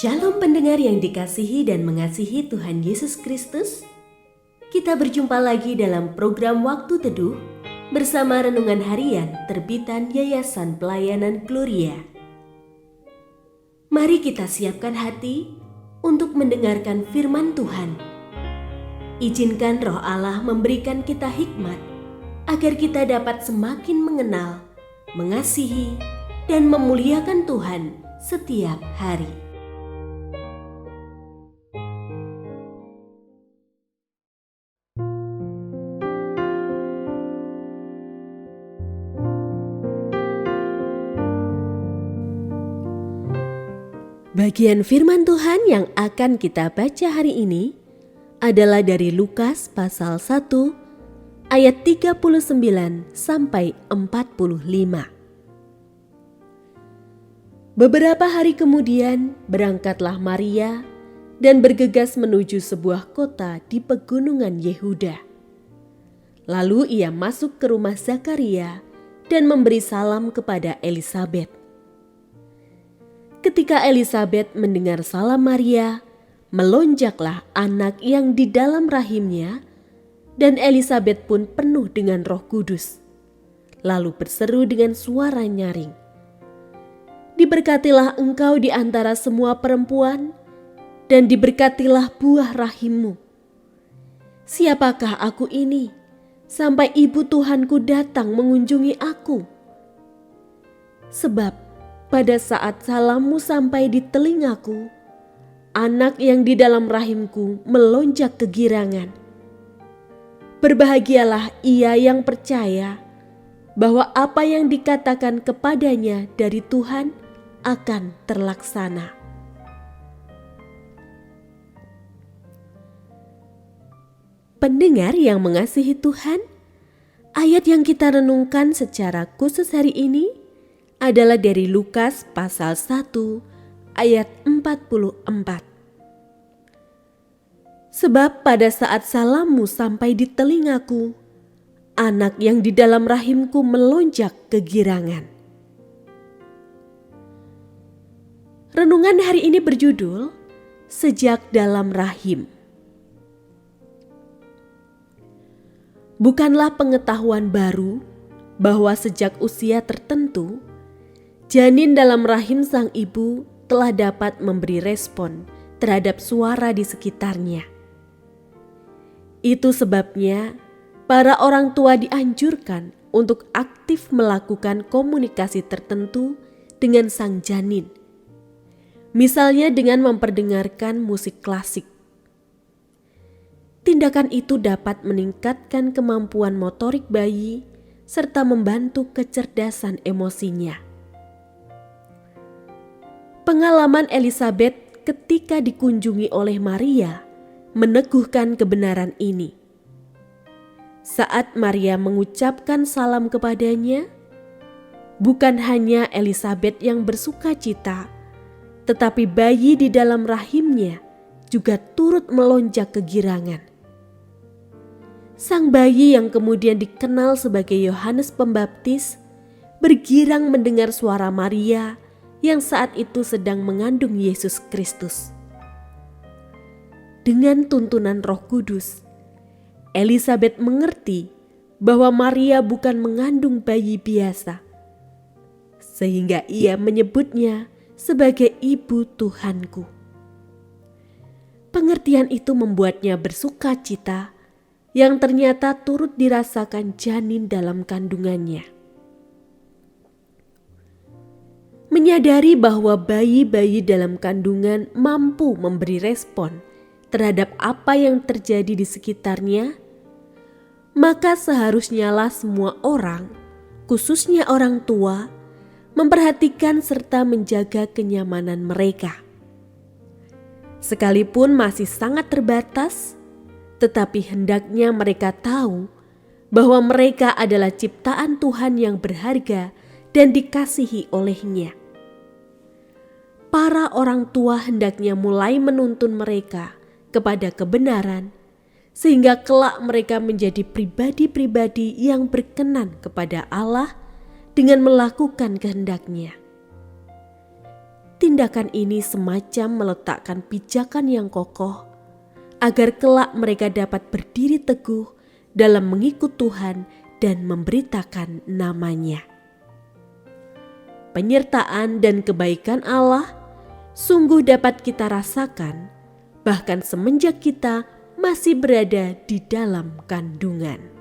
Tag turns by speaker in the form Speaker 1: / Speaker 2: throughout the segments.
Speaker 1: Shalom pendengar yang dikasihi dan mengasihi Tuhan Yesus Kristus. Kita berjumpa lagi dalam program Waktu Teduh bersama Renungan Harian terbitan Yayasan Pelayanan Gloria. Mari kita siapkan hati untuk mendengarkan firman Tuhan. Izinkan Roh Allah memberikan kita hikmat agar kita dapat semakin mengenal, mengasihi, dan memuliakan Tuhan setiap hari. Bagian firman Tuhan yang akan kita baca hari ini adalah dari Lukas pasal 1 ayat 39 sampai 45. Beberapa hari kemudian berangkatlah Maria dan bergegas menuju sebuah kota di pegunungan Yehuda. Lalu ia masuk ke rumah Zakaria dan memberi salam kepada Elisabet. Ketika Elisabet mendengar salam Maria, melonjaklah anak yang di dalam rahimnya, dan Elisabet pun penuh dengan Roh Kudus. Lalu berseru dengan suara nyaring, "Diberkatilah engkau di antara semua perempuan, dan diberkatilah buah rahimmu. Siapakah aku ini, sampai ibu Tuhanku datang mengunjungi aku? Sebab pada saat salammu sampai di telingaku, anak yang di dalam rahimku melonjak kegirangan. Berbahagialah ia yang percaya bahwa apa yang dikatakan kepadanya dari Tuhan akan terlaksana." Pendengar yang mengasihi Tuhan, ayat yang kita renungkan secara khusus hari ini adalah dari Lukas pasal 1 ayat 44. Sebab pada saat salammu sampai di telingaku, anak yang di dalam rahimku melonjak kegirangan. Renungan hari ini berjudul Sejak Dalam Rahim. Bukanlah pengetahuan baru bahwa sejak usia tertentu janin dalam rahim sang ibu telah dapat memberi respon terhadap suara di sekitarnya. Itu sebabnya para orang tua dianjurkan untuk aktif melakukan komunikasi tertentu dengan sang janin. Misalnya dengan memperdengarkan musik klasik. Tindakan itu dapat meningkatkan kemampuan motorik bayi serta membantu kecerdasan emosinya. Pengalaman Elisabet ketika dikunjungi oleh Maria meneguhkan kebenaran ini. Saat Maria mengucapkan salam kepadanya, bukan hanya Elisabet yang bersuka cita, tetapi bayi di dalam rahimnya juga turut melonjak kegirangan. Sang bayi yang kemudian dikenal sebagai Yohanes Pembaptis bergirang mendengar suara Maria yang saat itu sedang mengandung Yesus Kristus. Dengan tuntunan Roh Kudus, Elisabet mengerti bahwa Maria bukan mengandung bayi biasa, sehingga ia menyebutnya sebagai ibu Tuhanku. Pengertian itu membuatnya bersuka cita, yang ternyata turut dirasakan janin dalam kandungannya. Menyadari bahwa bayi-bayi dalam kandungan mampu memberi respon terhadap apa yang terjadi di sekitarnya, maka seharusnyalah semua orang, khususnya orang tua, memperhatikan serta menjaga kenyamanan mereka. Sekalipun masih sangat terbatas, tetapi hendaknya mereka tahu bahwa mereka adalah ciptaan Tuhan yang berharga dan dikasihi oleh-Nya. Para orang tua hendaknya mulai menuntun mereka kepada kebenaran, sehingga kelak mereka menjadi pribadi-pribadi yang berkenan kepada Allah dengan melakukan kehendak-Nya. tindakan ini semacam meletakkan pijakan yang kokoh agar kelak mereka dapat berdiri teguh dalam mengikut Tuhan dan memberitakan nama-Nya. Penyertaan dan kebaikan Allah sungguh dapat kita rasakan bahkan semenjak kita masih berada di dalam kandungan.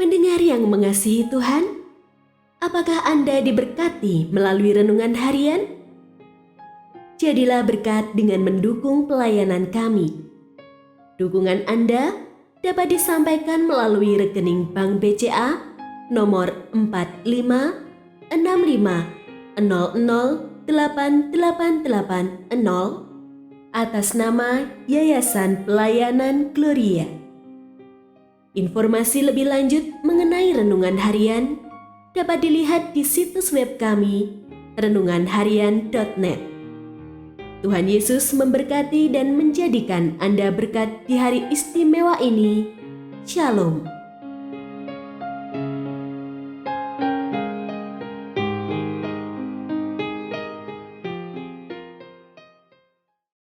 Speaker 1: Pendengar yang mengasihi Tuhan, apakah Anda diberkati melalui renungan harian? Jadilah berkat dengan mendukung pelayanan kami. Dukungan Anda dapat disampaikan melalui rekening Bank BCA nomor 4565008880 atas nama Yayasan Pelayanan Gloria. Informasi lebih lanjut mengenai renungan harian dapat dilihat di situs web kami renunganharian.net. Tuhan Yesus memberkati dan menjadikan Anda berkat di hari istimewa ini. Shalom.